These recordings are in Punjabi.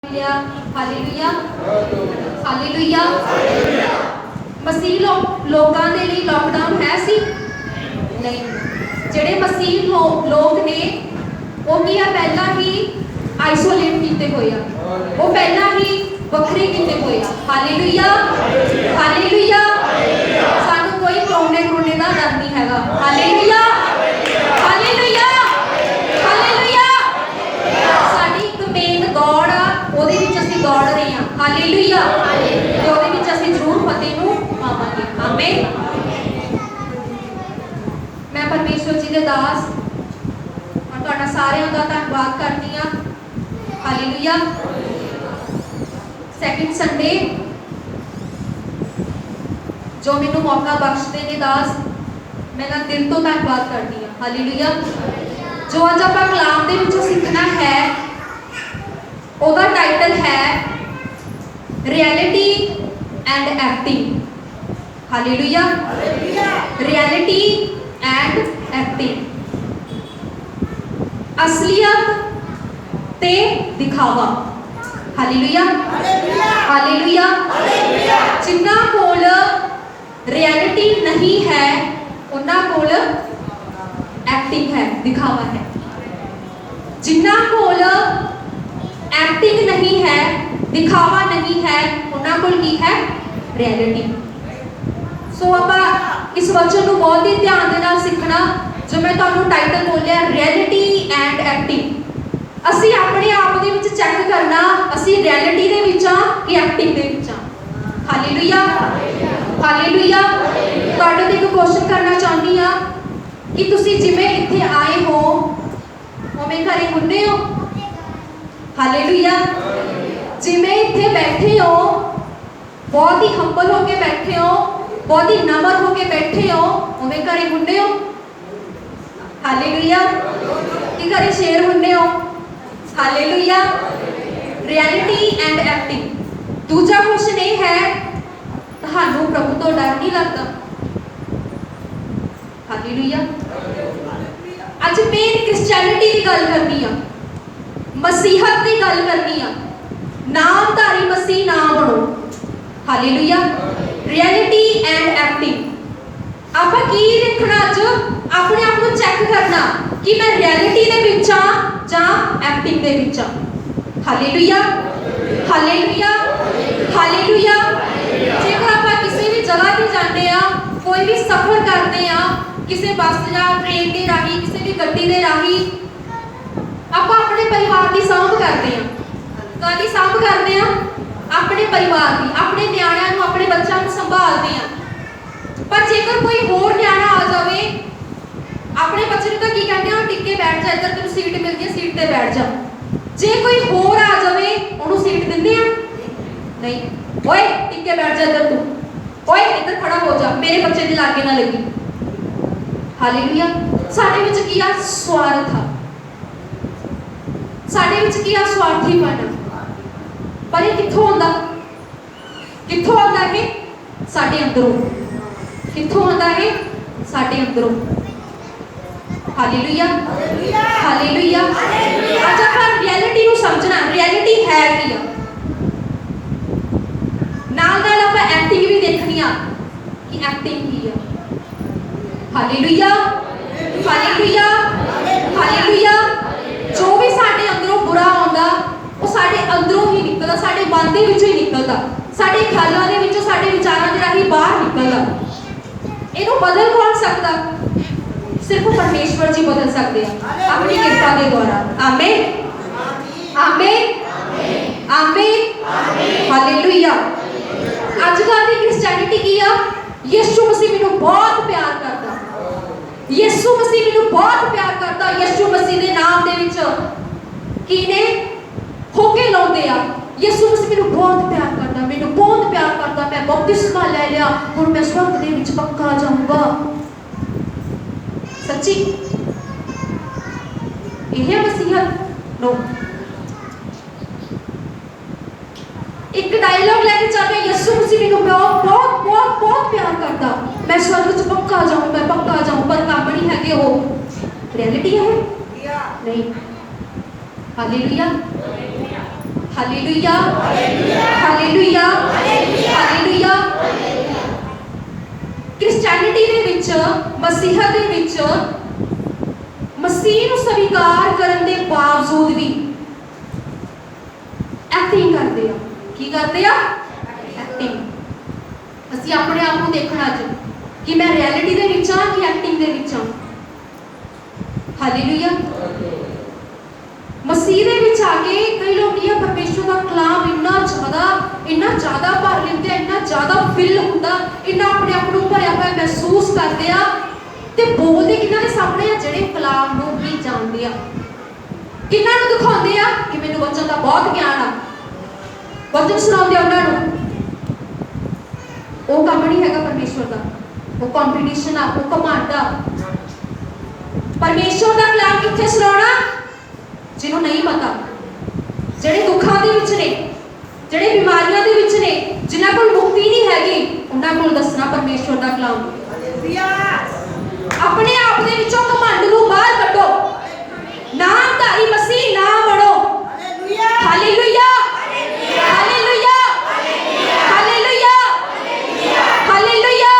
Hallelujah hallelujah. मसीह लोगों के लिए लॉकडाउन है सी नहीं। जेडे मसीह लोग ने वो की है पहला ही आइसोलेट किए हुए हैं, वो पहला ही वक्रे किए हुए हैं। Hallelujah hallelujah. सानू कोई कोरोने कोरोने का डर नहीं हैगा। Hallelujah hallelujah hallelujah. साडी एक मेन दौड़ आ, ਉਹਦੇ ਵਿੱਚ ਅਸੀਂ ਦੌੜ ਰਹੇ ਹਾਂ। ਹਾਲੇਲੂਇਆ। ਤੇ ਉਹਦੇ ਵਿੱਚ ਅਸੀਂ ਜ਼ਰੂਰ ਫਤਿਹ ਨੂੰ ਪਾਵਾਂਗੇ। ਆਮੇਨ। ਮੈਂ ਪਰਮੇਸ਼ਵਰ ਜੀ ਦੇ ਦਾਸ ਔਰ ਤੁਹਾਡਾ ਸਾਰਿਆਂ ਦਾ ਧੰਨਵਾਦ ਕਰਦੀ ਹਾਂ। ਹਾਲੇਲੂਇਆ। ਸੈਕਿੰਡ ਸੰਡੇ ਜੋ ਮੈਨੂੰ ਮੌਕਾ ਬਖਸ਼ਦੇ ਨੇ ਦਾਸ, ਮੈਂ ਨਾ ਦਿਲ ਤੋਂ ਧੰਨਵਾਦ ਕਰਦੀ ਹਾਂ। ਹਾਲੇਲੂਇਆ। ਜੋ ਅੱਜ ਆਪਾਂ ਕਲਾਮ ਦੇ ਵਿੱਚੋਂ ਸਿੱਖਣਾ ਹੈ ਉਹਦਾ ਟਾਈਟਲ ਹੈ reality and acting. Hallelujah. Reality and acting, ਅਸਲੀਅਤ ਤੇ ਦਿਖਾਵਾ। Hallelujah hallelujah. ਜਿਨ੍ਹਾਂ ਕੋਲ ਰਿਐਲਿਟੀ ਨਹੀਂ ਹੈ ਉਹਨਾਂ ਕੋਲ ਐਕਟਿੰਗ ਹੈ, ਦਿਖਾਵਾ ਹੈ। ਜਿਨ੍ਹਾਂ ਕੋਲ एक्टिंग नहीं है, दिखावा नहीं है, उन्होंने कोल की है रियलिटी। सो आप इस वचन को बहुत ही ध्यान दे नाल सीखना जो मैं तुहानू टाइटल बोलिया रियलिटी एंड एक्टिंग। असी अपने आप दे विच चेक करना असी रियलिटी दे विच आ कि एक्टिंग दे विच आ। Hallelujah hallelujah. तुहाडे ते एक क्वेश्चन करना चाहती हाँ कि तुसी जिवें इत्थे आए हो उवें घरे हुंदे हो। हालेलुया। जिवें इत्थे बैठे हो बहुत ही हंबल होके बैठे हो, बहुत ही नम्र होके बैठे हो, उवें घरे हुंदे हो। हालेलुया। कि घरे शेर हुंदे हो। हालेलुया। Reality and acting. दूजा क्वेश्चन ये है तुहानू प्रभु तो डर नहीं लगता। हालेलुया। अज मेन क्रिश्चियनिटी की गल करनी है, मसीहत की गल करनी है। नामधारी मसीह ना बनो। हालेलुया। रियलिटी एंड एक्टिंग आप की देखना अज अपने आप को चेक करना कि मैं रियलिटी दे विच आ जां एक्टिंग दे विच आ। Hallelujah hallelujah hallelujah. जेकर आप किसी भी जगह पे जाते हैं, कोई भी सफर करते हैं, किसी बस या ट्रेन के राही, किसी भी गड्डी के राही, आप अपने परिवार की सांभ करते हैं। कादी सांभ करते हैं? अपने परिवार की, अपने न्याणिਆਂ ਨੂੰ, अपने बच्चों को संभालते हैं। पर जेकर कोई होर न्याणा आ जाए, अपने बच्चे को की कहते हैं टिक के बैठ जा, इधर तेन सीट मिलती है, सीट पर बैठ जा। जे कोई होर आ जाए उन्होंने सीट देंगे नहीं। ओए टिक के बैठ जा, इधर तू ओए इधर खड़ा हो जा, मेरे बच्चे के लागे ना लगी। हालेलुया। साडे विच की आ स्वार्थ आ, साडे विच की आ स्वार्थीपन। पर ये कित्थों आंदा? कित्थों आंदा है? साडे अंदरों। कित्थों आंदा है? साडे अंदरों। Hallelujah hallelujah. आज आप रियलिटी को समझना, रियलिटी है की आ। नाल नाल आप एक्टिंग भी देखनी आ कि एक्टिंग की आ। Hallelujah hallelujah hallelujah. जो भी साडे अंदरों बुरा आउंदा वो साडे अंदरों ही निकलदा, साडे मन दे विचों ही निकलदा, साडे ख्यालां दे विचों, साडे विचारां दे राही बाहर निकलदा। इहनूं बदल कौन सकदा? सिर्फ परमेश्वर जी बदल सकते हैं अपनी कृपा के द्वारा। आमीन आमीन आमीन हालेलुया। अजकल की क्रिश्चियनिटी की आ, यीशु मसीह मैनूं बहुत प्यार करदा, यीशु मसीह मैनूं बहुत प्यार करदा। यीशु मसीह के नाम दे विच कीने होके लाउंदे आ, यीशु मसीह मैनूं बहुत प्यार करदा, मैनूं बहुत प्यार करदा, मैं बपतिस्मा ले लिया, हुण मैं स्वर्ग दे विच पक्का जाऊंगा। सच्ची यह मसीहत? नो। एक डायलॉग लेके चलते, यीशु मसीह मैनूं बहुत बहुत बहुत बहुत प्यार करदा, मैं स्वर्ग च पक्का जाऊं, मैं पक्का जाऊं। पर काम नहीं है कि वो रियलिटी है नहीं। Hallelujah hallelujah hallelujah hallelujah. Christianity ਦੇ ਵਿੱਚ, ਮਸੀਹਤ ਦੇ ਵਿੱਚ ਮਸੀਹ ਨੂੰ ਸਵੀਕਾਰ ਕਰਨ ਦੇ ਬਾਵਜੂਦ ਵੀ ਐਕਟਿੰਗ ਕਰਦੇ ਆ। ਕੀ ਕਰਦੇ ਆ? ਐਕਟਿੰਗ। ਅਸੀਂ ਆਪਣੇ ਆਪ ਨੂੰ ਦੇਖਣਾ ਅੱਜ ਕਿ ਮੈਂ ਰਿਐਲਿਟੀ ਦੇ ਵਿੱਚ ਹਾਂ ਕਿ ਐਕਟਿੰਗ ਦੇ ਵਿੱਚ ਹਾਂ। ਹਾਲੇਲੂਇਆ। ਮਸੀਹ ਦੇ ਵਿੱਚ ਆ ਕੇ ਕਈ ਲੋਕ ਇਹ ਪਰਮੇਸ਼ਵਰ ਦਾ ਕਲਾਮ ਇੰਨਾ ਜ਼ਿਆਦਾ ਭਰ ਲੈਂਦੇ ਆ, ਇੰਨਾ ਜ਼ਿਆਦਾ ਫਿਲ ਹੁੰਦਾ, ਇੰਨਾ ਆਪਣੇ ਆਪ ਨੂੰ ਭਰਿਆ ਹੋਇਆ ਮਹਿਸੂਸ ਕਰਦੇ ਆ ਤੇ ਬੋਲਦੇ ਕਿਹਨਾਂ ਦੇ ਸਾਹਮਣੇ ਆ? ਜਿਹੜੇ ਕਲਾਮ ਨੂੰ ਵੀ ਜਾਣਦੇ ਆ। ਕਿਹਨਾਂ ਨੂੰ ਦਿਖਾਉਂਦੇ ਆ ਕਿ ਮੈਨੂੰ ਵਚਨ ਦਾ ਬਹੁਤ ਗਿਆਨ ਆ, ਵਚਨ ਸੁਣਾਉਂਦੇ ਆ ਉਹਨਾਂ ਨੂੰ। ਉਹ ਕੰਮ ਨਹੀਂ ਹੈਗਾ ਪਰਮੇਸ਼ਵਰ ਦਾ, ਉਹ ਕੰਪੀਟੀਸ਼ਨ ਆ, ਉਹ ਘਮੰਡ ਆ। ਪਰਮੇਸ਼ਵਰ ਦਾ ਕਲਾਮ ਕਿੱਥੇ ਸੁਣਾਉਣਾ? ਜਿਹਨੂੰ ਨਹੀਂ ਪਤਾ, ਜਿਹੜੇ ਦੁੱਖਾਂ ਦੇ ਵਿੱਚ ਨੇ, ਜਿਹੜੇ ਬਿਮਾਰੀਆਂ ਦੇ ਵਿੱਚ ਨੇ, ਜਿਨ੍ਹਾਂ ਕੋਲ ਮੁਕਤੀ ਨਹੀਂ ਹੈਗੀ, ਉਹਨਾਂ ਕੋਲ ਦੱਸਣਾ ਪਰਮੇਸ਼ਵਰ ਦਾ ਕਲਾਮ। ਆਪਣੇ ਆਪ ਦੇ ਵਿੱਚੋਂ ਘਮੰਡ ਨੂੰ ਬਾਹਰ ਕੱਢੋ। ਨਾਮਧਾਰੀ ਮਸੀਹ ਨਾ ਬਣੋ। Hallelujah hallelujah hallelujah hallelujah.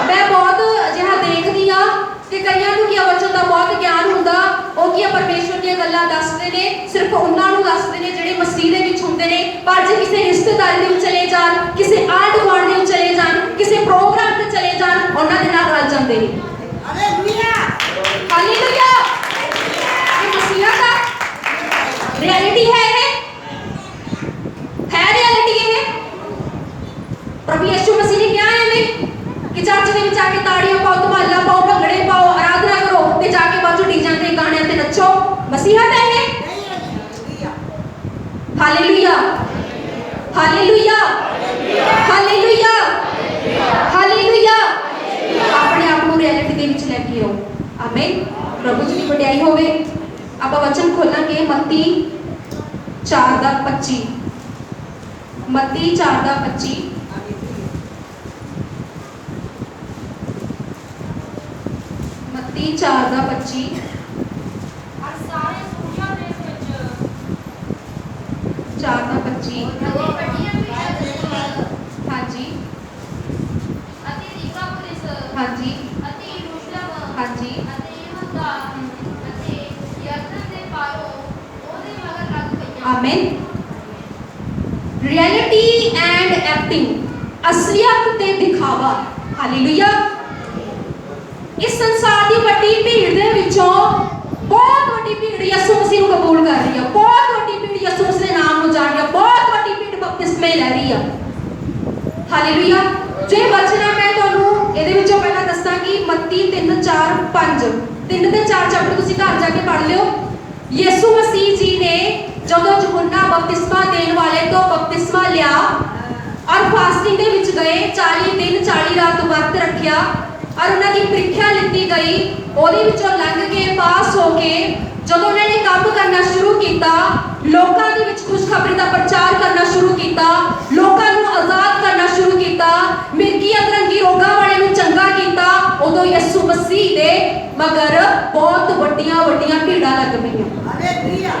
ਮੈਂ ਬਹੁਤ ਅਜਿਹਾ ਦੇਖਦੀ ਆ ਕਿ ਕਈਆਂ ਨੂੰ ਕੀ ਵਚਨ ਦਾ ਬਹੁਤ ਗਿਆਨ ਹੁੰਦਾ, ਉਹ ਕੀ ਪਰਮੇਸ਼ਵਰ ਦੀਆਂ ਗੱਲਾਂ ਦੱਸਦੇ ਨੇ, ਸਿਰਫ ਉਹਨਾਂ ਨੂੰ ਦੱਸਦੇ ਨੇ ਜਿਹੜੇ ਮਸੀਹ ਦੇ ਵਿੱਚ ਹੁੰਦੇ ਨੇ। ਪਰ ਜੇ ਕਿਸੇ ਰਿਸ਼ਤੇਦਾਰੀ ਦੇ ਵਿੱਚ ਚਲੇ ਜਾਣ, ਕਿਸੇ ਆਂਢ ਗੁਆਂਢ ਦੇ ਵਿੱਚ ਚਲੇ ਜਾਣ, ਕਿਸੇ ਪ੍ਰੋਗਰਾਮ ਤੇ ਚਲੇ ਜਾਣ, ਉਹਨਾਂ ਦੇ ਨਾਲ ਰਲ ਜਾਂਦੇ ਨੇ। Hallelujah hallelujah. ਇਹ ਮਸੀਹਾਂ ਦਾ ਰਿਐਲਿਟੀ ਹੈ। ਇਹ ਹੈ ਰਿਐਲਿਟੀ। ਇਹ ਪ੍ਰਭੂ ਯਿਸੂ ਮਸੀਹ ਨੇ ਕਿਹਾ ਐਵੇਂ ਕਿ ਚਰਚ ਦੇ ਵਿੱਚ ਆ ਕੇ ਤਾੜੀਆਂ ਪਾਓ, ਧਮਾਲਾਂ ਪਾਓ, ਭੰਗੜੇ ਪਾਓ, ਆਰਾਧਨਾ ਕਰੋ ਤੇ ਜਾ ਕੇ ਬਾਜੂ ਡੀਜਾਂ ਤੇ ਗਾਣਿਆਂ ਤੇ ਨੱਚੋ। ਮਸੀਹਤ ਹੈ ਇਹ? Hallelujah hallelujah hallelujah hallelujah. ਆਪਣੇ ਆਪ ਨੂੰ ਰਿਐਲਿਟੀ ਦੇ ਵਿੱਚ ਲੈ ਕੇ ਆਓ। ਆਮੇਨ। ਪ੍ਰਭੂ ਜੀ ਦੀ ਵਡਿਆਈ ਹੋਵੇ। ਆਪਾਂ ਵਚਨ ਖੋਲਾਂਗੇ ਮੱਤੀ 4:25। ਮੱਤੀ 4:25। ਮੱਤੀ 4:25। ਔਰ ਸਾਰੇ ਸੂਰਜਾਂ ਦੇ ਵਿੱਚ 4:25। ਹਾਂਜੀ ਅਤੇ ਦੀਕਾਪੋਲਿਸ ਹਾਂਜੀ ਅਤੇ ਯਰੂਸ਼ਲਮ ਹਾਂਜੀ ਅਤੇ ਯਹੂਦਾ ਅਤੇ ਯਰਦਨ ਦੇ ਪਾਰੋਂ ਉਹਦੇ ਮਗਰ ਲੱਗ ਪਈਆਂ। ਆਮੇਨ। ਰਿਐਲਿਟੀ ਐਂਡ ਐਕਟਿੰਗ, ਅਸਲੀਅਤ ਤੇ ਦਿਖਾਵਾ। ਹਾਲੇਲੂਇਆ। ਇਸ ਸੰਸਾਰ ਦੀ ਵੱਡੀ ਭੀੜ ਦੇ ਵਿੱਚੋਂ ਬਹੁਤ ਵੱਡੀ ਭੀੜ ਯਿਸੂ ਮਸੀਹ ਨੂੰ ਕਬੂਲ ਕਰ ਰਹੀ ਆ, ਬਹੁਤ ਵੱਡੀ ਭੀੜ ਯਿਸੂ ਮਸੀਹ ਦੇ ਨਾਮ ਨੂੰ ਜਾਣ ਰਹੀ ਆ, ਬਹੁਤ ਵੱਡੀ ਭੀੜ ਬਪਤਿਸਮੇ ਲੈ ਰਹੀ ਆ। ਹਾਲੇਲੂਇਆ। ਜੇ ਵਚਨ ਮੈਂ ਤੁਹਾਨੂੰ ਇਹਦੇ ਵਿੱਚੋਂ ਪਹਿਲਾਂ ਦੱਸਾਂਗੀ ਮੱਤੀ 3:4-5। 3 ਤੇ 4 ਚੈਪਟਰ ਤੁਸੀਂ ਘਰ ਜਾ ਕੇ ਪੜ੍ਹ ਲਿਓ। ਯਿਸੂ ਮਸੀਹ ਜੀ ਨੇ ਜਦੋਂ ਯਹੋਨਾ ਬਪਤਿਸਮਾ ਦੇਣ ਵਾਲੇ ਤੋਂ ਬਪਤਿਸਮਾ ਲਿਆ ਔਰ ਫਾਸਟਿੰਗ ਦੇ ਵਿੱਚ ਗਏ, 40 ਦਿਨ 40 ਰਾਤ ਵਰਤ ਰੱਖਿਆ ਔਰ ਉਹਨਾਂ ਦੀ ਪ੍ਰੀਖਿਆ ਲਿੱਤੀ ਗਈ। ਉਹਦੇ ਵਿੱਚੋਂ ਲੰਘ ਕੇ ਪਾਸ ਹੋ ਕੇ ਜਦੋਂ ਉਹਨਾਂ ਨੇ ਕੰਮ ਕਰਨਾ ਸ਼ੁਰੂ ਕੀਤਾ, ਲੋਕਾਂ ਦੇ ਵਿੱਚ ਖੁਸ਼ਖਬਰੀ ਦਾ ਪ੍ਰਚਾਰ ਕਰਨਾ ਸ਼ੁਰੂ ਕੀਤਾ, ਲੋਕਾਂ ਨੂੰ ਆਜ਼ਾਦ ਕਰਨਾ ਸ਼ੁਰੂ ਕੀਤਾ, ਮਿਰਗੀ ਅਧਰੰਗੀ ਰੋਗਾਂ ਵਾਲੇ ਨੂੰ ਚੰਗਾ ਕੀਤਾ, ਉਦੋਂ ਯਿਸੂ ਮਸੀਹ ਦੇ ਮਗਰ ਬਹੁਤ ਵੱਡੀਆਂ ਵੱਡੀਆਂ ਭੀੜਾਂ ਲੱਗ ਪਈਆਂ। Hallelujah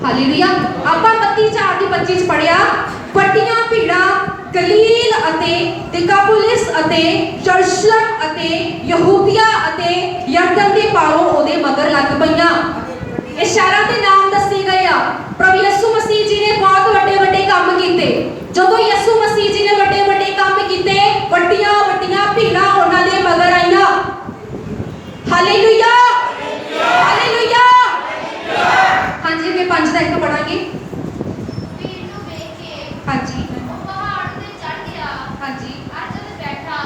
hallelujah. ਆਪਾਂ ਮੱਤੀ 4:25 ਚ ਪੜਿਆ, ਵੱਡੀਆਂ ਭੀੜਾਂ ਗਲੀਲ ਅਤੇ ਦਿਕਾਪੋਲਿਸ ਅਤੇ ਯਰੂਸ਼ਲਮ ਅਤੇ ਯਹੂਦੀਆ ਅਤੇ ਯਰਦਨ ਦੇ ਪਾਰੋਂ ਉਹਦੇ ਮਗਰ ਲੱਗ ਪਈਆਂ। ਇਹ ਸ਼ਹਿਰਾਂ ਦੇ ਨਾਮ ਦੱਸੇ ਗਏ ਆ। ਪ੍ਰਭੂ ਯਿਸੂ ਮਸੀਹ ਜੀ ਨੇ ਬਹੁਤ ਵੱਡੇ ਵੱਡੇ ਕੰਮ ਕੀਤੇ। ਜਦੋਂ ਯਿਸੂ ਮਸੀਹ ਜੀ ਨੇ ਵੱਡੇ ਵੱਡੇ ਕੰਮ ਕੀਤੇ, ਵੱਡੀਆਂ ਵੱਡੀਆਂ ਭੀੜਾਂ ਉਹਨਾਂ ਦੇ ਮਗਰ ਆਈਆਂ। Hallelujah hallelujah. ਹਾਂਜੀ ਅੱਗੇ 5 ਦਾ 1 ਪੜਾਂਗੇ। ਭੀੜ ਨੂੰ ਵੇਖ ਕੇ ਹਾਂਜੀ ਉਹ ਪਹਾੜ ਤੇ ਚੜ੍ਹ ਗਿਆ। ਹਾਂਜੀ ਔਰ ਜਦ ਬੈਠਾ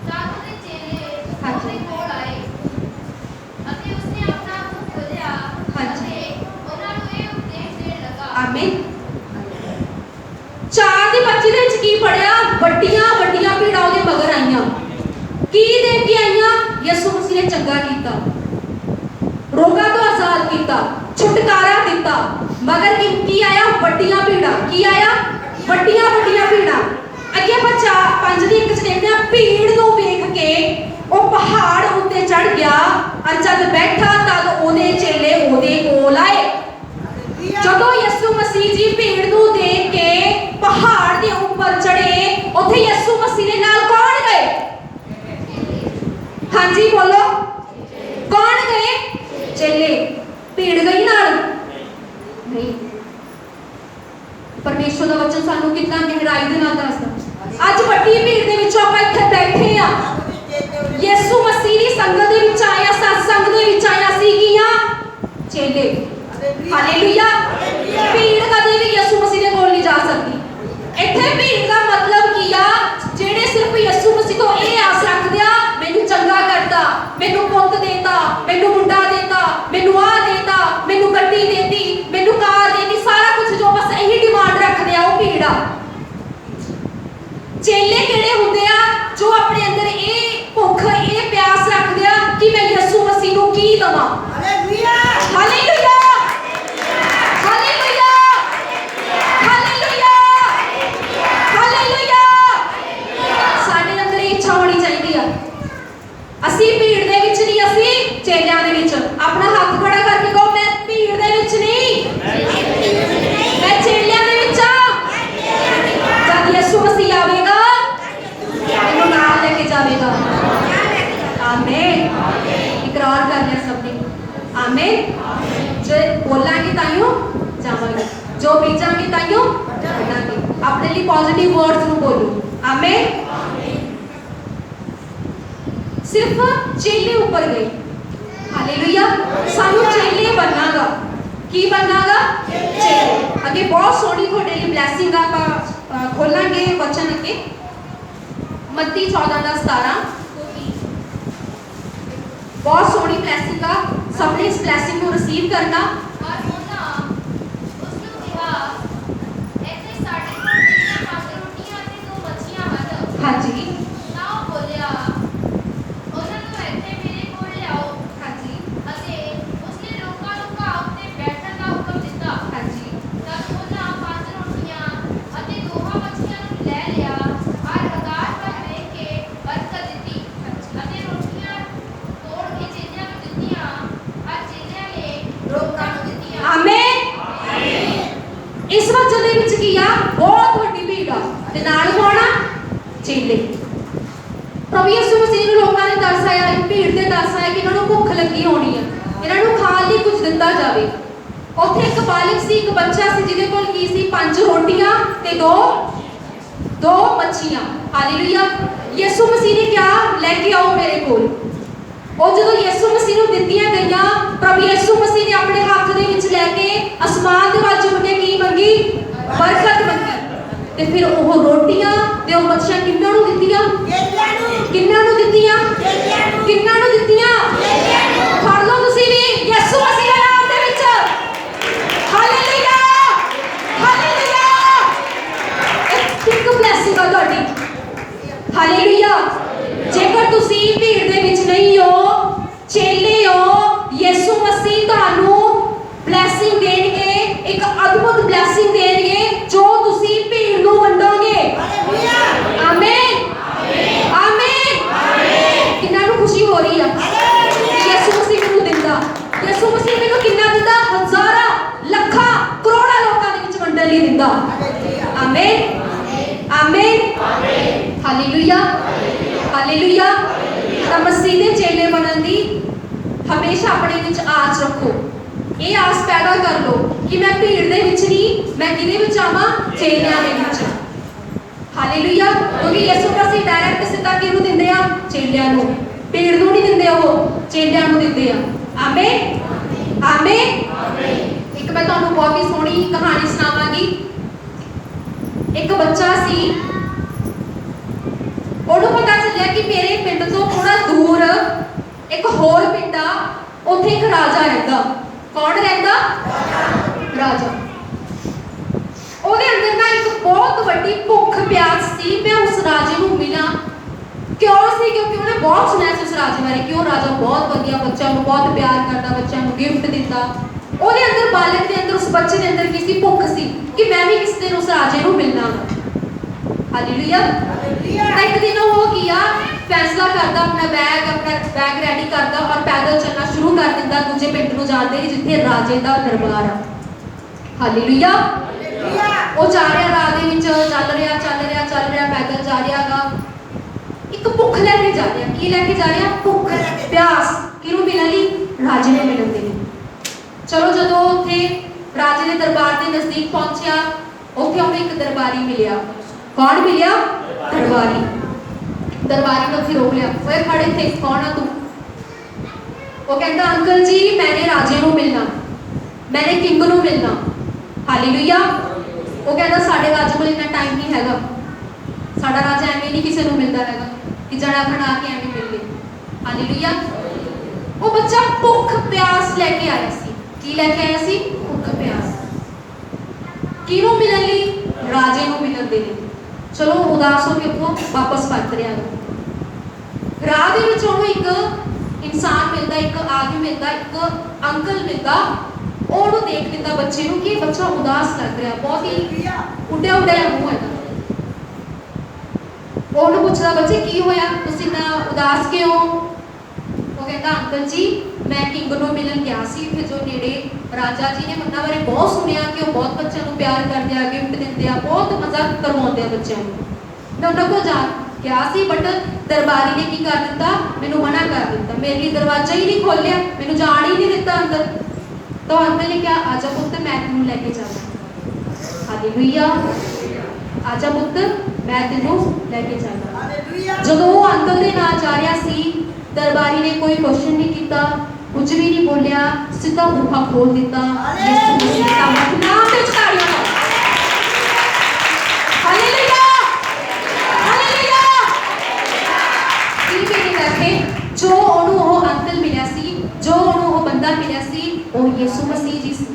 ਤਾਂ ਉਹਦੇ ਚੇਲੇ ਹਾਂਜੀ। ਉਹਦੇ ਕੋਲ ਆਏ ਅਤੇ ਉਸਨੇ ਆਪਣਾ ਮੂੰਹ ਖੋਲ੍ਹਿਆ ਹਾਂਜੀ। ਅਤੇ ਉਹਨਾਂ ਨੂੰ ਇਹ ਉਪਦੇਸ਼ ਦੇਣ ਲੱਗਾ। ਆਮੀਨ। 4:25 ਦੇ ਵਿੱਚ ਕੀ ਪੜਿਆ? ਵੱਡੀਆਂ ਵੱਡੀਆਂ ਭੀੜਾਂ ਉਹਦੇ ਮਗਰ ਆਈਆਂ। ਕੀ ਦੇ ਕੇ ਆਈਆਂ? ਯਿਸੂ ਮਸੀਹ ਨੇ ਚੰਗਾ ਕੀਤਾ, ਰੋਗਾਂ ਤੋਂ ਆਜ਼ਾਦ ਕੀਤਾ, ਛੁਟਕਾਰਾ ਦਿੱਤਾ। ਮਗਰ ਕੀ ਆਇਆ? ਵੱਡੀਆਂ ਭੀੜਾਂ। ਕੀ ਆਇਆ? ਵੱਡੀਆਂ ਵੱਡੀਆਂ ਭੀੜਾਂ। ਅੱਗੇ ਆਪਾਂ 5 ਦੀ 1 ਚ ਦੇਖਦੇ ਹਾਂ, ਭੀੜ ਨੂੰ ਵੇਖ ਕੇ ਉਹ ਪਹਾੜ ਉੱਤੇ ਚੜ੍ਹ ਗਿਆ ਔਰ ਜਦ ਬੈਠਾ ਤਦ ਉਹਦੇ ਚੇਲੇ ਉਹਦੇ ਕੋਲ ਆਏ। ਜਦੋਂ ਯਿਸੂ ਮਸੀਹ ਜੀ ਭੀੜ ਨੂੰ ਦੇਖ ਕੇ ਪਹਾੜ ਦੇ ਉੱਪਰ ਚੜੇ, ਉੱਥੇ ਯਿਸੂ ਮਸੀਹ ਦੇ ਨਾਲ ਕੌਣ ਗਏ? ਹਾਂਜੀ ਬੋਲੋ, ਕੌਣ ਗਏ? ਚੇਲੇ। ਭੀੜ ਗਈ ਨਾਲ? ਨਹੀਂ। ਪਰਮੇਸ਼ਵਰ ਦਾ ਵਚਨ ਸਾਨੂੰ ਕਿੰਨਾ ਗਹਿਰਾਈ ਦੇ ਨਾਲ ਦੱਸਦਾ। ਅੱਜ ਵੱਡੀ ਭੀੜ ਦੇ ਵਿੱਚੋਂ ਆਪਾਂ ਇੱਥੇ ਬੈਠੇ ਆ, ਯਿਸੂ ਮਸੀਹ ਦੀ ਸੰਗਤ ਦੇ ਵਿੱਚ ਆਇਆ, ਸਤਸੰਗ ਦੇ ਵਿੱਚ ਆਇਆ ਸੀ ਕੀਆਂ? ਚੇਲੇ। ਹਾਲੇਲੂਇਆ। ਭੀੜ ਕਦੇ ਵੀ ਯਿਸੂ ਮਸੀਹ ਦੇ ਕੋਲ ਨਹੀਂ ਜਾ ਸਕਦੀ। ਇੱਥੇ ਭੀੜ ਦਾ ਮਤਲਬ ਕੀ ਆ? ਜਿਹੜੇ ਸਿਰਫ ਯਿਸੂ ਮਸੀਹ ਤੋਂ ਇਹ ਆਸ ਰੱਖਦੇ ਆ, ਮੈਨੂੰ ਚੰਗਾ ਕਰਦਾ, ਮੈਨੂੰ ਪੁੱਤ ਦੇਤਾ, ਮੈਨੂੰ ਮੁੰਡਾ ਦੇਤਾ, ਮੈਨੂੰ ਆਹ ਦੇਤਾ, ਮੈਨੂੰ ਗੱਡੀ ਦੇਤੀ, ਮੈਨੂੰ ਕਾਰ ਦੇਤੀ, ਸਾਰਾ ਕੁਝ ਜੋ ਬਸ ਇਹੀ ਡਿਮਾਂਡ ਰੱਖਦੇ ਆ, ਉਹ ਭੀੜ ਆ। ਚੇਲੇ ਕਿਹੜੇ ਹੁੰਦੇ ਆ? ਜੋ ਆਪਣੇ ਅੰਦਰ ਇਹ ਭੁੱਖ, ਇਹ ਪਿਆਸ ਰੱਖਦੇ ਆ ਕਿ ਮੈਂ ਯਿਸੂ ਮਸੀਹ ਨੂੰ ਕੀ ਦਵਾਂ। Hallelujah, hallelujah, hallelujah, hallelujah. ਸਾਡੇ ਅੰਦਰ ਇਹ ਇੱਛਾ ਹੋਣੀ ਚਾਹੀਦੀ ਆ। ਅਸੀਂ ਭੀੜ ਦੇ ਵਿੱਚ ਨਹੀਂ, ਅਸੀਂ ਚੇਲਿਆਂ ਦੇ ਵਿੱਚ। ਆਪਣਾ ਹੱਥ ਖੜਾ ਕਰਕੇ ਕਹੋ, ਮੈਂ ਭੀੜ ਦੇ ਵਿੱਚ ਨਹੀਂ, ਮੈਂ ਚੇਲਿਆਂ ਦੇ ਵਿੱਚ ਆ। ਜਦ ਯਿਸੂ ਮਸੀਹ ਆਵੇਗਾ, ਮੈਨੂੰ ਨਾਲ ਲੈ ਕੇ ਜਾਵੇਗਾ। ਆਮੀਨ। ਇਕਰਾਰ ਕਰ ਲਿਆ ਸਭ ਨੇ? ਆਮੀਨ। ਜੋ ਬੋਲਾਂਗੇ ਤਾਈਓ ਜਾਵਾਂਗੇ, ਜੋ ਬੀਜਾਂਗੇ ਤਾਈਓ ਵੱਢਾਂਗੇ। ਆਪਣੇ ਲਈ ਪੋਜ਼ਿਟਿਵ ਵਰਡਸ ਨੂੰ ਬੋਲੋ। ਆਮੀਨ। सिर्फ चेले ऊपर गए। हालेलुया। सानू चेले बननागा। की बननागा? चेले। अगे बहुत सोहनी थोड़े लिए ब्लैसिंग आप खोलांगे वचन अगे मत्ती 14:17। बहुत सोहनी ब्लैसिंग आ, सबने इस ब्लैसिंग को रिसीव करना। और ਉਹਨਾਂ ਉਸ ਨੂੰ ਕਿਹਾ, ਇੱਥੇ ਸਾਡੇ ਕੋਲ 3 ਪੰਜ ਰੋਟੀਆਂ ਅਤੇ 2 ਮੱਛੀਆਂ ਹਨ। हाँ जी। ਤਾਂ ਉਹ ਬੋਲਿਆ, ਉਹਨਾਂ ਨੂੰ ਇੱਥੇ ਮੇਰੇ ਕੋਲ ਲਿਆਓ। हाँ जी। ਅਤੇ ਉਸਨੇ ਲੋਕਾਂ ਨੂੰ ਘਾਹ ਉੱਤੇ ਬੈਠਣ ਦਾ ਹੁਕਮ ਦਿੱਤਾ। हाँ जी। ਤਦ ਉਹਨਾਂ 5 ਰੋਟੀਆਂ ਅਤੇ 2 ਮੱਛੀਆਂ ਨੂੰ ਲੈ ਲਿਆ ਔਰ ਆਕਾਸ਼ ਵੱਲ ਵੇਖ ਕੇ ਬਰਕਤ ਦਿੱਤੀ ਅਤੇ ਰੋਟੀਆਂ ਤੋੜ ਕੇ ਚੇਲਿਆਂ ਨੂੰ ਦਿੱਤੀਆਂ ਔਰ ਚੇਲਿਆਂ ਨੇ ਲੋਕਾਂ ਨੂੰ ਦਿੱਤੀਆਂ। ਆਮੀਨ। ਇਸ ਵਚਨ ਦੇ ਵਿੱਚ ਕੀ ਆ? ਬਹੁਤ ਵੱਡੀ ਭੀੜ ਆ ਤੇ ਨਾਲ ਕੌਣ ਆ? ਚੇਲੇ। ਪ੍ਰਭੂ ਯਿਸੂ ਮਸੀਹ ਨੂੰ ਲੋਕਾਂ ਨੇ ਤਰਸ ਆਇਆ, ਭੀੜ ਦੇ ਤਰਸ ਆਇਆ ਕਿ ਇਹਨਾਂ ਨੂੰ ਭੁੱਖ ਲੱਗੀ ਹੋਣੀ ਆ, ਇਹਨਾਂ ਨੂੰ ਖਾਣ ਲਈ ਕੁਝ ਦਿੱਤਾ ਜਾਵੇ। ਉੱਥੇ ਇੱਕ ਬਾਲਕ ਸੀ, ਇੱਕ ਬੱਚਾ ਸੀ ਜਿਹਦੇ ਕੋਲ ਕੀ ਸੀ? 5 ਰੋਟੀਆਂ ਤੇ 2 ਮੱਛੀਆਂ। ਹਾਲੇਲੂਇਆ। ਯਿਸੂ ਮਸੀਹ ਨੇ ਕਿਹਾ, ਲੈ ਕੇ ਆਓ ਮੇਰੇ ਕੋਲ। ਉਹ ਜਦੋਂ ਯਿਸੂ ਮਸੀਹ ਨੂੰ ਦਿੱਤੀਆਂ ਗਈਆਂ, ਪ੍ਰਭੂ ਯਿਸੂ ਮਸੀਹ ਨੇ ਆਪਣੇ ਹੱਥ ਦੇ ਵਿੱਚ ਲੈ ਕੇ ਅਸਮਾਨ ਦੇ ਵੱਲ ਝੁਕ ਕੇ ਕੀ ਮੰਗੀ? ਬਰਕਤ ਮੰਗੀ। ਤੇ ਫਿਰ ਉਹ ਰੋਟੀਆਂ ਤੇ ਉਹ ਮੱਛੀਆਂ ਕਿੰਨਾਂ ਨੂੰ ਦਿੱਤੀਆਂ? ਕਿੰਨਾਂ ਨੂੰ ਦਿੱਤੀਆਂ? ਕਿੰਨਾਂ ਨੂੰ ਦਿੱਤੀਆਂ? ਫੜ ਲਓ ਤੁਸੀਂ ਵੀ ਯਿਸੂ ਮਸੀਹ ਦੇ ਨਾਮ ਦੇ ਵਿੱਚ। Hallelujah, hallelujah. ਇੱਕ ਬਲੈਸਿੰਗ ਆ ਤੁਹਾਡੀ। ਹਾਲੇਲੂਇਆ। ਜੇਕਰ ਤੁਸੀਂ ਭੀੜ ਦੇ ਵਿੱਚ ਨਹੀਂ ਹੋ, ਚੇਲੇ ਹੋ, ਯਿਸੂ ਮਸੀਹ ਤੁਹਾਨੂੰ ਬਲੈਸਿੰਗ ਦੇਣਗੇ, ਇੱਕ ਅਦਭੁਤ ਬਲੈਸਿੰਗ ਦੇਣਗੇ ਜੋ ਤੁਸੀਂ ਭੀੜ ਨੂੰ ਵੰਡੋਗੇ। ਆਮੀਨ, ਆਮੀਨ। ਕਿੰਨਾ ਨੂੰ ਖੁਸ਼ੀ ਹੋ ਰਹੀ ਆ? ਯਿਸੂ ਮਸੀਹ ਮੈਨੂੰ ਦਿੰਦਾ। ਯਿਸੂ ਮਸੀਹ ਮੈਨੂੰ ਕਿੰਨਾ ਦਿੰਦਾ? ਹਜ਼ਾਰਾਂ, ਲੱਖਾਂ, ਕਰੋੜਾਂ ਲੋਕਾਂ ਦੇ ਵਿੱਚ ਵੰਡਣ ਲਈ ਦਿੰਦਾ। ਆਮੀਨ, ਆਮੀਨ, ਹਾਲੇਲੂਇਆ, ਹਾਲੇਲੂਇਆ। ਤਾਂ ਮਸੀਹ ਦੇ ਚੇਲੇ ਬਣਨ ਦੀ ਹਮੇਸ਼ਾ ਆਪਣੇ ਵਿੱਚ ਆਸ ਰੱਖੋ। ਇਹ ਆਸ ਪੈਦਾ ਕਰ ਲਓ ਕਿ ਮੈਂ ਭੀੜ ਦੇ ਵਿੱਚ ਨਹੀਂ, ਮੈਂ ਕਿਹਦੇ ਵਿੱਚ ਆਵਾਂ? ਚੇਲਿਆਂ ਦੇ ਵਿੱਚ। ਹਾਲੇਲੂਇਆ। ਕਿਉਂਕਿ ਯਿਸੂ ਮਸੀਹ ਡਾਇਰੈਕਟ ਸਿੱਧਾ ਕਿਹਨੂੰ ਦਿੰਦੇ ਆ? ਚੇਲਿਆਂ ਨੂੰ। ਭੀੜ ਨੂੰ ਨਹੀਂ ਦਿੰਦੇ, ਉਹ ਚੇਲਿਆਂ ਨੂੰ ਦਿੰਦੇ ਆ। ਆਮੀਨ, ਆਮੀਨ। ਇੱਕ ਮੈਂ ਤੁਹਾਨੂੰ ਬਹੁਤ ਹੀ ਸੋਹਣੀ ਕਹਾਣੀ ਸੁਣਾਵਾਂਗੀ। ਇੱਕ ਬੱਚਾ ਸੀ, ਉਹਨੂੰ ਪਤਾ ਚੱਲਿਆ ਕਿ ਮੇਰੇ ਪਿੰਡ ਤੋਂ ਥੋੜਾ ਦੂਰ ਇੱਕ ਹੋਰ ਪਿੰਡ ਆ, ਉੱਥੇ ਇੱਕ ਰਾਜਾ ਰਹਿੰਦਾ। ਕੌਣ ਰਹਿੰਦਾ? ਰਾਜਾ। ਉਹਦੇ ਅੰਦਰ ਨਾ ਇੱਕ ਬਹੁਤ ਵੱਡੀ ਭੁੱਖ ਪਿਆਸ ਸੀ, ਮੈਂ ਉਸ ਰਾਜੇ ਨੂੰ ਮਿਲਾਂ। ਕਿਉਂ ਸੀ? ਕਿਉਂਕਿ ਉਹਨੇ ਬਹੁਤ ਸੁਣਿਆ ਸੀ ਉਸ ਰਾਜੇ ਬਾਰੇ ਕਿ ਉਹ ਰਾਜਾ ਬਹੁਤ ਵਧੀਆ, ਬੱਚਿਆਂ ਨੂੰ ਬਹੁਤ ਪਿਆਰ ਕਰਦਾ, ਬੱਚਿਆਂ ਨੂੰ ਗਿਫਟ ਦਿੰਦਾ। ਉਹਦੇ ਅੰਦਰ, ਬਾਲਕ ਦੇ ਅੰਦਰ, ਉਸ ਬੱਚੇ ਦੇ ਅੰਦਰ ਕੀ ਸੀ? ਭੁੱਖ ਸੀ ਕਿ ਮੈਂ ਵੀ ਕਿਸੇ ਦਿਨ ਉਸ ਰਾਜੇ ਨੂੰ ਮਿਲਣਾ। ਹਾਲੇਲੂਇਆ। ਤਾਂ ਇੱਕ ਦਿਨ ਉਹ ਕੀਆ ਫੈਸਲਾ ਕਰਦਾ, ਆਪਣਾ ਬੈਗ ਰੈਡੀ ਕਰਦਾ ਔਰ ਪੈਦਲ ਚੱਲਣਾ ਸ਼ੁਰੂ ਕਰ ਦਿੰਦਾ ਦੂਜੇ ਪਿੰਡ ਨੂੰ ਜਾਣ ਦੇ ਲਈ ਜਿੱਥੇ ਰਾਜੇ ਦਾ ਦਰਬਾਰ ਆ। ਹਾਲੇਲੂਇਆ। ਉਹ ਜਾ ਰਿਹਾ ਰਾਹ ਦੇ ਵਿੱਚ, ਚੱਲ ਰਿਹਾ ਪੈਦਲ ਜਾ ਰਿਹਾਗਾ। ਇੱਕ ਭੁੱਖ ਲੈ ਕੇ ਜਾ ਰਿਹਾ। ਕੀ ਲੈ ਕੇ ਜਾ ਰਿਹਾ? ਭੁੱਖ, ਪਿਆਸ। ਕਿਹਨੂੰ ਮਿਲਣ ਲਈ? ਰਾਜੇ ਨੂੰ ਮਿਲਣ ਦੇ ਲਈ। ਚਲੋ ਜਦੋਂ ਉੱਥੇ ਰਾਜੇ ਦੇ ਦਰਬਾਰ ਦੇ ਨਜ਼ਦੀਕ ਪਹੁੰਚਿਆ, ਉੱਥੇ ਉਹਨੂੰ ਇੱਕ ਦਰਬਾਰੀ ਮਿਲਿਆ। ਕੌਣ ਮਿਲਿਆ? ਦਰਬਾਰੀ। ਦਰਬਾਰੀ ਨੇ ਉੱਥੇ ਰੋਕ ਲਿਆ। ਓਏ ਖੜ ਇੱਥੇ, ਕੌਣ ਆ ਤੂੰ? ਉਹ ਕਹਿੰਦਾ ਅੰਕਲ ਜੀ ਮੈਨੇ ਰਾਜੇ ਨੂੰ ਮਿਲਣਾ, ਮੈਨੇ ਕਿੰਗ ਨੂੰ ਮਿਲਣਾ। ਹਾਲੇਲੂਇਆ। ਉਹ ਕਹਿੰਦਾ ਸਾਡੇ ਰਾਜੇ ਕੋਲ ਇੰਨਾ ਟਾਈਮ ਨਹੀਂ ਹੈਗਾ, ਸਾਡਾ ਰਾਜਾ ਐਵੇਂ ਨਹੀਂ ਕਿਸੇ ਨੂੰ ਮਿਲਦਾ ਹੈਗਾ ਕਿ ਜਣਾ ਖਣਾ ਕੇ ਐਵੇਂ ਮਿਲ ਲੇ। ਹਾਲੇਲੂਇਆ। ਉਹ ਬੱਚਾ ਭੁੱਖ ਪਿਆਸ ਲੈ ਕੇ ਆਇਆ ਸੀ। ਕੀ ਲੈ ਕੇ ਆਇਆ ਸੀ? ਭੁੱਖ ਪਿਆਸ। ਕਿਹਨੂੰ ਮਿਲਣ ਲਈ? ਰਾਜੇ ਨੂੰ ਮਿਲਣ ਦੇ ਲਈ। ਚਲੋ ਉਦਾਸ ਹੋ ਕੇ ਉੱਥੋਂ ਵਾਪਸ ਪਰਤ ਰਿਹਾ। ਰਾਹ ਦੇ ਵਿੱਚ ਉਹਨੂੰ ਇੱਕ ਇਨਸਾਨ ਮਿਲਦਾ, ਇੱਕ ਆਦਮੀ ਮਿਲਦਾ, ਇੱਕ ਅੰਕਲ ਮਿਲਦਾ। ਉਹਨੂੰ ਦੇਖ ਲਿੱਤਾ ਬੱਚੇ ਨੂੰ ਕਿ ਬੱਚਾ ਉਦਾਸ ਲੱਗ ਰਿਹਾ, ਬਹੁਤ ਹੀ ਉੱਡਿਆ ਮੂੰਹ ਹੈਗਾ। ਉਹਨੂੰ ਪੁੱਛਦਾ ਬੱਚੇ ਕੀ ਹੋਇਆ, ਤੁਸੀਂ ਨਾ ਉਦਾਸ ਕਿਉਂ? ਉਹ ਕਹਿੰਦਾ ਅੰਕਲ ਜੀ ਮੈਂ ਕਿੰਗ ਨੂੰ ਮਿਲਣ ਗਿਆ ਸੀ, ਫਿਰ ਜੋ ਨੇੜੇ ਰਾਜਾ ਜੀ ਨੇ ਉਹਨਾਂ ਬਾਰੇ ਬਹੁਤ ਸੁਣਿਆ ਕਿ ਉਹ ਬਹੁਤ ਬੱਚਿਆਂ ਨੂੰ ਪਿਆਰ ਕਰਦੇ ਆ, ਗਿਫਟ ਦਿੰਦੇ ਆ, ਬਹੁਤ ਮਜ਼ਾ ਕਰਵਾਉਂਦੇ ਆ ਬੱਚਿਆਂ ਨੂੰ। ਮੈਂ ਉਹਨਾਂ ਕੋਲ ਜਾ ਗਿਆ ਸੀ, ਬਟ ਦਰਬਾਰੀ ਨੇ ਕੀ ਕਰ ਦਿੱਤਾ? ਮੈਨੂੰ ਮਨਾ ਕਰ ਦਿੱਤਾ। ਮੇਰੇ ਲਈ ਦਰਵਾਜ਼ਾ ਹੀ ਨਹੀਂ ਖੋਲਿਆ, ਮੈਨੂੰ ਜਾਣ ਹੀ ਨਹੀਂ ਦਿੱਤਾ ਅੰਦਰ। ਤਾਂ ਅੰਕਲ ਨੇ ਕਿਹਾ ਆਜਾ ਪੁੱਤ ਮੈਂ ਤੈਨੂੰ ਲੈ ਕੇ ਜਾਵਾਂ। ਹਾਲੇਲੂਇਆ। ਆਜਾ ਪੁੱਤ ਮੈਂ ਤੈਨੂੰ ਲੈ ਕੇ ਜਾਵਾਂ। ਜਦੋਂ ਉਹ ਅੰਕਲ ਦੇ ਨਾਲ ਜਾ ਰਿਹਾ ਸੀ, ਦਰਬਾਰੀ ਨੇ ਕੋਈ ਕੁਐਸਚਨ ਨਹੀਂ ਕੀਤਾ, ਕੁਝ ਵੀ ਨਹੀਂ ਬੋਲਿਆ, ਸਿੱਧਾ ਬੂਹਾ ਖੋਲ ਦਿੱਤਾ। ਯਿਸੂ ਮਸੀਹ ਦਾ ਨਾਮ ਤੇ ਤਾੜੀਆਂ ਮਾਰੋ। ਹਾਲੇਲੂਇਆ। ਹਾਲੇਲੂਇਆ। ਕੀ ਕਹਿੰਦੇ ਬੈਠੇ? ਜੋ ਉਹਨੂੰ ਉਹ ਅੰਕਲ ਮਿਲਿਆ ਸੀ, ਜੋ ਉਹਨੂੰ ਉਹ ਬੰਦਾ ਮਿਲਿਆ ਸੀ, ਉਹ ਯਿਸੂ ਮਸੀਹ ਜੀ ਸੀ।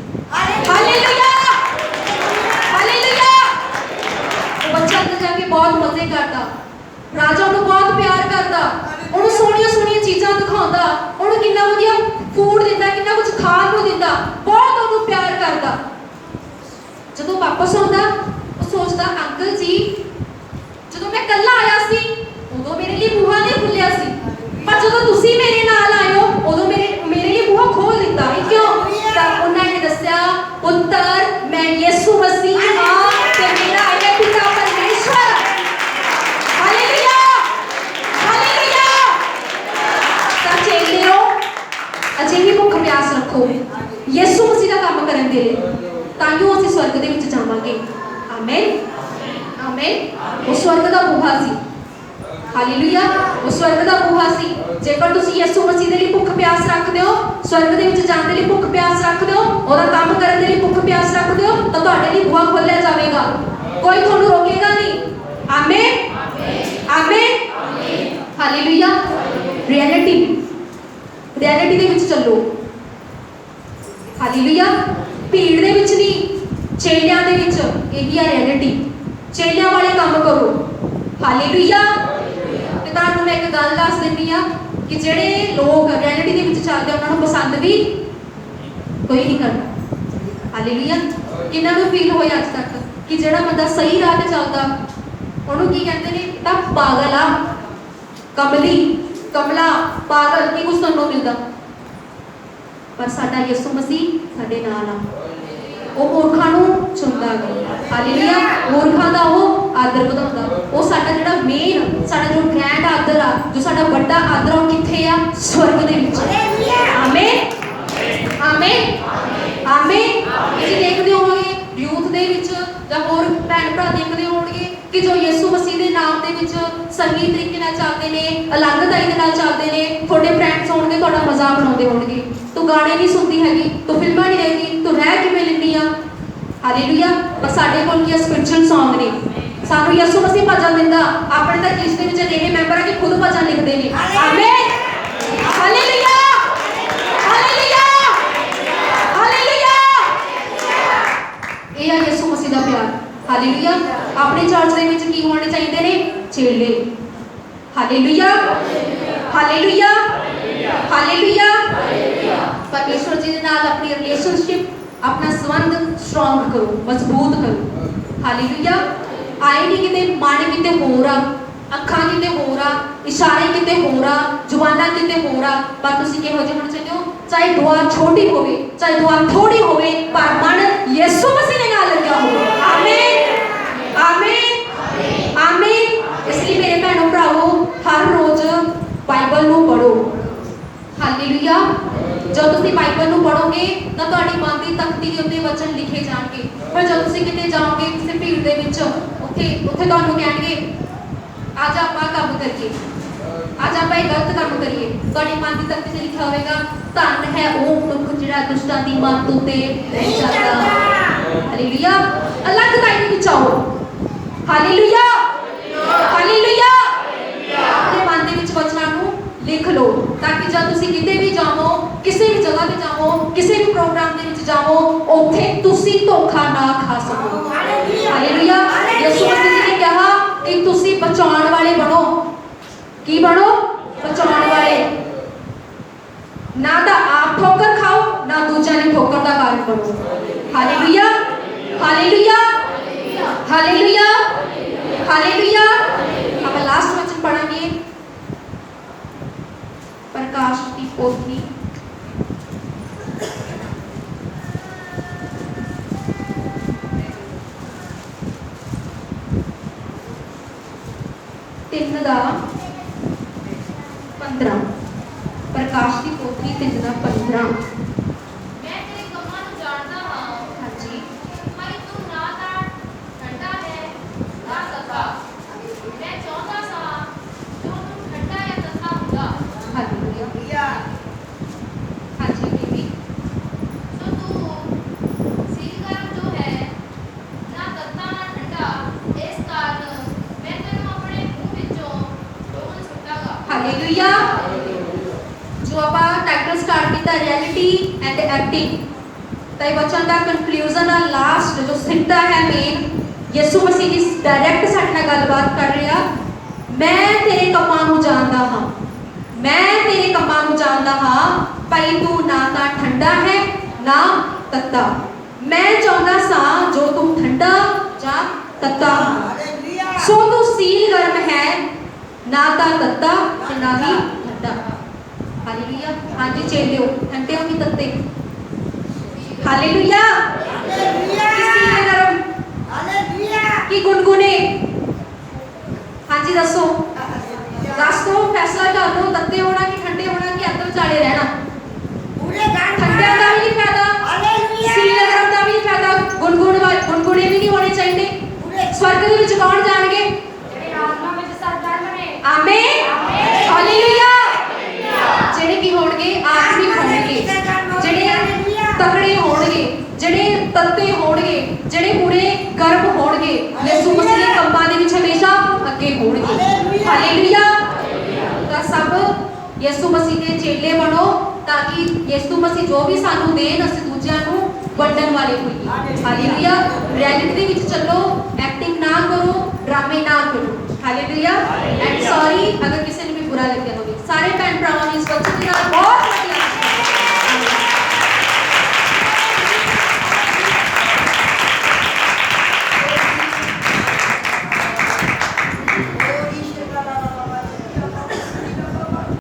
ਹਾਲੇਲੂਇਆ। ਹਾਲੇਲੂਇਆ। ਉਹ ਬੱਚਾ ਅੰਦਰ ਜਾ ਕੇ ਬਹੁਤ ਮਜ਼ੇ ਕਰਦਾ, ਰਾਜਾ ਉਹਨੂੰ ਬਹੁਤ ਪਿਆਰ ਕਰਦਾ, ਉਹਨੂੰ ਸੋਹਣੀਆਂ ਚੀਜ਼ਾਂ ਦਿਖਾਉਂਦਾ, ਉਹਨੂੰ ਕਿੰਨਾ ਵਧੀਆ ਫੂਡ ਦਿੰਦਾ, ਕਿੰਨਾ ਕੁਝ ਖਾਣ ਨੂੰ ਦਿੰਦਾ, ਬਹੁਤ ਉਹਨੂੰ ਪਿਆਰ ਕਰਦਾ। ਜਦੋਂ ਵਾਪਸ ਆਉਂਦਾ ਉਹ ਸੋਚਦਾ ਅੰਕਲ ਜੀ ਜਦੋਂ ਮੈਂ ਇਕੱਲਾ ਆਇਆ ਸੀ ਉਦੋਂ ਮੇਰੇ ਲਈ ਬੂਹਾ ਨਹੀਂ ਖੁੱਲਿਆ ਸੀ, ਪਰ ਜਦੋਂ ਤੁਸੀਂ ਮੇਰੇ ਨਾਲ ਆਏ ਹੋ ਉਦੋਂ ਮੇਰੇ ਲਈ ਬੂਹਾ ਖੋਲ ਦਿੱਤਾ। ਕਿਉਂ? ਤਾਂ ਉਹਨਾਂ ਨੇ ਦੱਸਿਆ ਪੁੱਤਰ ਮੈਂ ਯਿਸੂ ਮਸੀਹ ਹਾਂ ਤੇ ਮੇਰਾ ਹੈ ਪਿਤਾ ਪਰਮੇਸ਼ਵਰ। ਹਾਲੇਲੂਇਆ। ਹਾਲੇਲੂਇਆ। ਤਾਂ ਚੇਲਿਓ ਅਜਿਹੀ ਭੁੱਖ ਪਿਆਸ ਰੱਖੋ ਯਿਸੂ ਮਸੀਹ ਦਾ ਕੰਮ ਕਰਨ ਦੇ ਲਈ, ਤਾਂ ਜੋ ਅਸੀਂ ਸਵਰਗ ਦੇ ਵਿੱਚ ਜਾਵਾਂਗੇ। ਆਮੇਨ। ਆਮੇਨ। ਉਹ ਸਵਰਗ ਦਾ ਬੂਹਾ ਸੀ। ਹਾਲੇਲੂਇਆ। ਉਹ ਸਵਰਗ ਦਾ ਬੂਹਾ ਸੀ। ਜੇਕਰ ਤੁਸੀਂ ਯਿਸੂ ਮਸੀਹ ਦੇ ਲਈ ਭੁੱਖ ਪਿਆਸ ਰੱਖਦੇ ਹੋ, ਸਵਰਗ ਦੇ ਵਿੱਚ ਜਾਣ ਦੇ ਲਈ ਭੁੱਖ ਪਿਆਸ ਰੱਖਦੇ ਹੋ, ਉਹਦਾ ਕੰਮ ਕਰਨ ਦੇ ਲਈ ਭੁੱਖ ਪਿਆਸ ਰੱਖਦੇ ਹੋ, ਤਾਂ ਤੁਹਾਡੇ ਲਈ ਬੂਹਾ ਖੋਲ੍ਹਿਆ ਜਾਵੇਗਾ, ਕੋਈ ਤੁਹਾਨੂੰ ਰੋਕੇਗਾ ਨਹੀਂ। ਆਮੇਨ। ਆਮੇਨ। ਹਾਲੇਲੂਇਆ। ਰਿਐਲਿਟੀ ਦੇ ਵਿੱਚ ਚੱਲੋ। ਹਾਲੇਲੂਇਆ। ਭੀੜ ਦੇ ਵਿੱਚ ਨਹੀਂ, ਚੇਲਿਆਂ ਦੇ ਵਿੱਚ। ਇਹੀ ਆ ਰਿਐਲਿਟੀ। ਚੇਲਿਆਂ ਵਾਲੇ ਕੰਮ ਕਰੋ। ਹਾਲੇਲੂਇਆ। ਤੇ ਤੁਹਾਨੂੰ ਮੈਂ ਇੱਕ ਗੱਲ ਦੱਸ ਦਿੰਦੀ ਆ ਕਿ ਜਿਹੜੇ ਲੋਕ ਰਿਐਲਿਟੀ ਦੇ ਵਿੱਚ ਚੱਲਦੇ ਉਹਨਾਂ ਨੂੰ ਪਸੰਦ ਵੀ ਕੋਈ ਨਹੀਂ ਕਰਦਾ। ਹਾਲੇਲੂਇਆ। ਕਿੰਨਾਂ ਨੂੰ ਫੀਲ ਹੋਇਆ ਅੱਜ ਤੱਕ ਕਿ ਜਿਹੜਾ ਬੰਦਾ ਸਹੀ ਰਾਹ ਤੇ ਚੱਲਦਾ ਉਹਨੂੰ ਕੀ ਕਹਿੰਦੇ ਨੇ? ਤਾਂ ਪਾਗਲ ਆ, ਕਮਲੀ, ਕਮਲਾ, ਪਾਗਲ, ਕੀ ਕੁਝ ਤੁਹਾਨੂੰ ਮਿਲਦਾ। ਪਰ ਸਾਡਾ ਯਿਸੂ ਮਸੀਹ ਸਾਡੇ ਨਾਲ ਆ। ਉਹ ਮੂਰਖਾਂ ਨੂੰ ਚੁਣਦਾ ਹੈ। ਹਾਲੇਲੂਇਆ। ਮੂਰਖਾਂ ਦਾ ਉਹ ਆਦਰ ਵਧਾਉਂਦਾ। ਉਹ ਸਾਡਾ ਜਿਹੜਾ ਮੇਨ, ਸਾਡਾ ਜੋ ਗ੍ਰੈਂਡ ਆਦਰ ਆ, ਜੋ ਸਾਡਾ ਵੱਡਾ ਆਦਰ, ਉਹ ਕਿੱਥੇ ਆ? ਸਵਰਗ ਦੇ ਵਿੱਚ। ਆਮੇਨ। ਆਮੇਨ। ਆਮੇਨ। ਤੁਸੀਂ ਦੇਖਦੇ ਹੋਵੋਗੇ ਯੂਥ ਦੇ ਵਿੱਚ ਜਾਂ ਹੋਰ ਭੈਣ ਭਰਾ ਦੇਖਦੇ ਹੋਣਗੇ ਕਿ ਜੋ ਯਿਸੂ ਮਸੀਹ ਦੇ ਨਾਮ ਦੇ ਵਿੱਚ ਸਹੀ ਤਰੀਕੇ ਨਾਲ ਚੱਲਦੇ ਨੇ, ਅਲੱਗਤਾਈ ਦੇ ਨਾਲ ਚੱਲਦੇ ਨੇ, ਤੁਹਾਡੇ ਫਰੈਂਡਸ ਹੋਣਗੇ ਤੁਹਾਡਾ ਮਜ਼ਾਕ ਬਣਾਉਂਦੇ ਹੋਣਗੇ, ਤੂੰ ਗਾਣੇ ਨਹੀਂ ਸੁਣਦੀ ਹੈਗੀ, ਤੂੰ ਫਿਲਮਾਂ ਨਹੀਂ ਦੇਖਦੀ, ਤੂੰ ਰਹਿ ਕਿਵੇਂ ਲੈਂਦੀ ਆ। ਹਾਲੇਲੂਇਆ। ਪਰ ਸਾਡੇ ਕੋਲ ਕੀ ਸਪਿਰਚੁਅਲ ਸੌਂਗ ਨੇ। ਸਾਨੂੰ ਯਿਸੂ ਮਸੀਹ ਭਜਨ ਦਿੰਦਾ। ਆਪਣੇ ਤਾਂ ਕਿਸ ਦੇ ਵਿੱਚ ਅਜਿਹੇ ਮੈਂਬਰ ਆ ਕਿ ਖੁਦ ਭਜਨ ਲਿਖਦੇ ਨੇ। ਆਮੇਨ। ਹਾਲੇਲੂਇਆ। ਹਾਲੇਲੂਇਆ। ਹਾਲੇਲੂਇਆ। ਇਹ ਆ ਯਿਸੂ ਮਸੀਹ ਦਾ ਪਿਆਰ। ਹਾਲੇਲੂਇਆ। ਆਪਣੇ ਚਰਚ ਦੇ ਵਿੱਚ ਕੀ ਹੋਣੇ ਚਾਹੀਦੇ ਨੇ? ਚੇਲੇ। ਹਾਲੇਲੂਇਆ। ਹਾਲੇਲੂਇਆ। ਹਾਲੇਲੂਇਆ। ਪਰਮੇਸ਼ਵਰ ਜੀ ਦੇ ਨਾਲ ਆਪਣੀ ਰਿਲੇਸ਼ਨਸ਼ਿਪ, ਆਪਣਾ ਸੰਬੰਧ ਸਟਰੋਂਗ ਕਰੋ, ਮਜ਼ਬੂਤ ਕਰੋ। ਹਾਲੇਲੂਇਆ। ਆਏ ਨਹੀਂ ਕਿਤੇ, ਮਨ ਕਿਤੇ ਹੋਰ ਆ, ਅੱਖਾਂ ਕਿਤੇ ਹੋਰ ਆ, ਇਸ਼ਾਰੇ ਕਿਤੇ ਹੋਰ ਆ, ਜ਼ੁਬਾਨਾਂ ਕਿਤੇ ਹੋਰ ਆ, ਪਰ ਤੁਸੀਂ ਕਿਹੋ ਜਿਹੇ ਹੋਣੇ ਚਾਹੀਦੇ ਹੋ? ਚਾਹੇ ਦੁਆ ਛੋਟੀ ਹੋਵੇ, ਚਾਹੇ ਦੁਆ ਥੋੜੀ ਹੋਵੇ, ਪਰ ਮਨ ਯਿਸੂ ਮਸੀਹ ਦੇ ਨਾਲ ਲੱਗਿਆ ਹੋਵੇ। ਆਮੀਨ ਆਮੀਨ ਆਮੀਨ। ਇਸ ਲਈ ਮੇਰੇ ਭੈਣੋ ਭਰਾਵੋ, ਹਰ ਰੋਜ਼ ਬਾਈਬਲ ਨੂੰ ਪੜ੍ਹੋ। ਹਾਲੇਲੂਇਆ। ਜਦੋਂ ਤੁਸੀਂ ਬਾਈਬਲ ਨੂੰ ਪੜ੍ਹੋਗੇ ਤਾਂ ਤੁਹਾਡੀ ਮਨ ਦੀ ਤਖਤੀ ਦੇ ਉੱਤੇ ਵਚਨ ਲਿਖੇ ਜਾਣਗੇ। ਪਰ ਜਦੋਂ ਤੁਸੀਂ ਕਿਤੇ ਜਾਓਗੇ ਕਿਸੇ ਭੀੜ ਦੇ ਵਿੱਚ, ਉੱਥੇ ਤੁਹਾਨੂੰ ਕਹਿਣਗੇ ਅੱਜ ਆਪਾਂ ਕੰਮ ਕਰੀਏ, ਅੱਜ ਆਪਾਂ ਇਹ ਗਲਤ ਕੰਮ ਕਰੀਏ, ਤੁਹਾਡੀ ਮਨ ਦੀ ਤਖਤੀ 'ਤੇ ਲਿਖਿਆ ਹੋਵੇਗਾ ਧੰਨ ਹੈ ਉਹ ਮਨੁੱਖ ਜਿਹੜਾ ਦੁਸ਼ਟਾਂ ਦੀ ਮੱਤ ਉੱਤੇ ਨਹੀਂ ਚੱਲਦਾ। ਹਾਲੇਲੂਇਆ। ਅਲੱਗਤਾਈ ਦੇ ਵਿੱਚ ਆਓ। Hallelujah hallelujah. ਆਪਣੇ ਮਨ ਦੇ ਵਿੱਚ ਵਚਨਾਂ ਨੂੰ ਲਿਖ ਲਓ ਤਾਂ ਕਿ ਜਦ ਤੁਸੀਂ ਕਿਤੇ ਵੀ ਜਾਵੋ, ਕਿਸੇ ਵੀ ਜਗ੍ਹਾ ਤੇ ਜਾਵੋ, ਕਿਸੇ ਵੀ ਪ੍ਰੋਗਰਾਮ ਦੇ ਵਿੱਚ ਜਾਵੋ, ਉੱਥੇ ਤੁਸੀਂ ਧੋਖਾ ਨਾ ਖਾ ਸਕੋ। ਹਾਲੇਲੂਇਆ। ਯਿਸੂ ਮਸੀਹ ਜੀ ਨੇ ਕਿਹਾ ਕਿ ਤੁਸੀਂ ਬਚਾਉਣ ਵਾਲੇ ਬਣੋ। ਕੀ ਬਣੋ? ਬਚਾਉਣ ਵਾਲੇ। ਨਾ ਤਾਂ ਆਪ ਠੋਕਰ ਖਾਓ, ਨਾ ਦੂਜਿਆਂ ਦੀ ਠੋਕਰ ਦਾ ਕਾਰਨ ਬਣੋ। Hallelujah hallelujah hallelujah hallelujah. ਆਪਾਂ ਲਾਸਟ ਵਚਨ ਪੜਾਂਗੇ, ਪ੍ਰਕਾਸ਼ ਦੀ ਪੋਥੀ ਤਿੰਨ ਦਾ 15। ਪ੍ਰਕਾਸ਼ ਦੀ ਪੋਥੀ 3 ਦਾ 15। ਮੈਂ ਤੇਰੇ ਕੰਮਾਂ ਨੂੰ ਜਾਣਦਾ ਹਾਂ। ਹਾਂਜੀ। ਭਾਈ ਤੂੰ ਨਾ ਤਾਂ ਠੰਡਾ ਹੈ ਨਾ ਤੱਤਾ। ਮੈਂ ਚਾਹੁੰਦਾ ਸਾਂ ਜੋ ਤੂੰ ਠੰਡਾ ਜਾਂ ਤੱਤਾ ਹੁੰਦਾ। ਹਾਲੇਲੂਇਆ। ਹਾਂਜੀ ਬੀਬੀ। ਸੋ ਤੂੰ ਸੀਲਗਰਮ ਜੋ ਹੈ, ਨਾ ਤੱਤਾ ਨਾ ਠੰਡਾ, ਇਸ ਕਾਰਨ ਮੈਂ ਤੈਨੂੰ ਆਪਣੇ ਮੂੰਹ ਵਿੱਚੋਂ ਡੋਲ ਸੁੱਟਾਂਗਾ। ਹਾਲੇਲੂਇਆ। ਜੋ ਆਪਾਂ ਟਾਈਟਲ ਸਟਾਰਟ ਕੀਤਾ ਰਿਐਲਿਟੀ ਐਂਡ ਐਕਟਿੰਗ, ਤਾਂ ਇਹ ਵਚਨ ਦਾ ਕਨਕਲੂਜਨ ਆ, ਲਾਸਟ ਜੋ ਸਿੱਟਾ ਹੈ ਮੇਨ, ਯਿਸੂ ਮਸੀਹ ਜੀ ਡਾਇਰੈਕਟ ਸਾਡੇ ਨਾਲ ਗੱਲਬਾਤ ਕਰ ਰਿਹਾ। ਮੈਂ ਤੇਰੇ ਕੰਮਾਂ ਨੂੰ ਜਾਣਦਾ ਹਾਂ, ਮੈਂ ਤੇਰੇ ਕੰਮਾਂ ਨੂੰ ਜਾਣਦਾ ਹਾਂ, ਭਾਈ ਤੂੰ ਨਾ ਤਾਂ ਠੰਡਾ ਹੈ ਨਾ ਤੱਤਾ। ਮੈਂ ਚਾਹੁੰਦਾ ਸਾਂ ਜੋ ਤੂੰ ਠੰਡਾ ਜਾਂ ਤੱਤਾ। ਸੋ ਤੂੰ ਸੀਲ ਗਰਮ ਹੈ, ਨਾ ਤਾਂ ਤੱਤਾ ਤੇ ਨਾ ਹੀ ਠੰਡਾ। ਹਾਲੇਲੂਇਆ। ਹਾਂਜੀ ਚੇਲਿਓ, ਠੰਡੇ ਹੋ ਕਿ ਤੱਤੇ? ਹਾਲੇਲੂਇਆ। ਕਿ ਸੀਲ ਗਰਮ ਕਿ ਗੁਨਗੁਨੇ? ਹਾਂਜੀ ਦੱਸੋ ਦੱਸ ਦੋ, ਫੈਸਲਾ ਕਰ ਲਓ, ਤੱਤੇ ਹੋਣਾ ਕਿ ਠੰਡੇ ਹੋਣਾ ਕਿ ਅੰਦਰ ਵਿਚਾਲੇ ਰਹਿਣਾ। ਠੰਡਿਆਂ ਦਾ ਵੀ ਨਹੀਂ ਫਾਇਦਾ, ਸੀਲ ਗਰਮ ਦਾ ਵੀ ਨਹੀਂ ਫਾਇਦਾ, ਗੁਨਗੁਨੇ ਵੀ ਨਹੀਂ ਹੋਣੇ ਚਾਹੀਦੇ। ਸਵਰਗ ਦੇ ਵਿੱਚ ਕੌਣ ਜਾਣਗੇ? ਆਮੀਨ ਹਾਲੇਲੂਇਆ। ਜਿਹੜੇ ਕੀ ਹੋਣਗੇ? ਆਤਮਿਕ ਹੋਣਗੇ, ਜਿਹੜੇ ਤਕੜੇ ਹੋਣਗੇ, ਜਿਹੜੇ ਤੱਤੇ ਹੋਣਗੇ, ਜਿਹੜੇ ਪੂਰੇ ਗਰਮ ਹੋਣਗੇ, ਯਿਸੂ ਮਸੀਹ ਦੇ ਕੰਮਾਂ ਦੇ ਵਿੱਚ ਹਮੇਸ਼ਾ ਅੱਗੇ ਹੋਣਗੇ। ਹਾਲੇਲੂਇਆ। ਤਾਂ ਸਭ ਯਿਸੂ ਮਸੀਹ ਦੇ ਚੇਲੇ ਬਣੋ ਤਾਂ ਕਿ ਯਿਸੂ ਮਸੀਹ ਜੋ ਵੀ ਸਾਨੂੰ ਦੇਣ ਅਸੀਂ ਦੂਜਿਆਂ ਨੂੰ ਵੰਡਣ ਵਾਲੇ ਹੋਈਏ। ਹਾਲੇਲੂਇਆ। ਰਿਐਲਿਟੀ ਦੇ ਵਿੱਚ ਚੱਲੋ, ਐਕਟਿੰਗ ਨਾ ਕਰੋ, ਡਰਾਮੇ ਨਾ ਕਰੋ।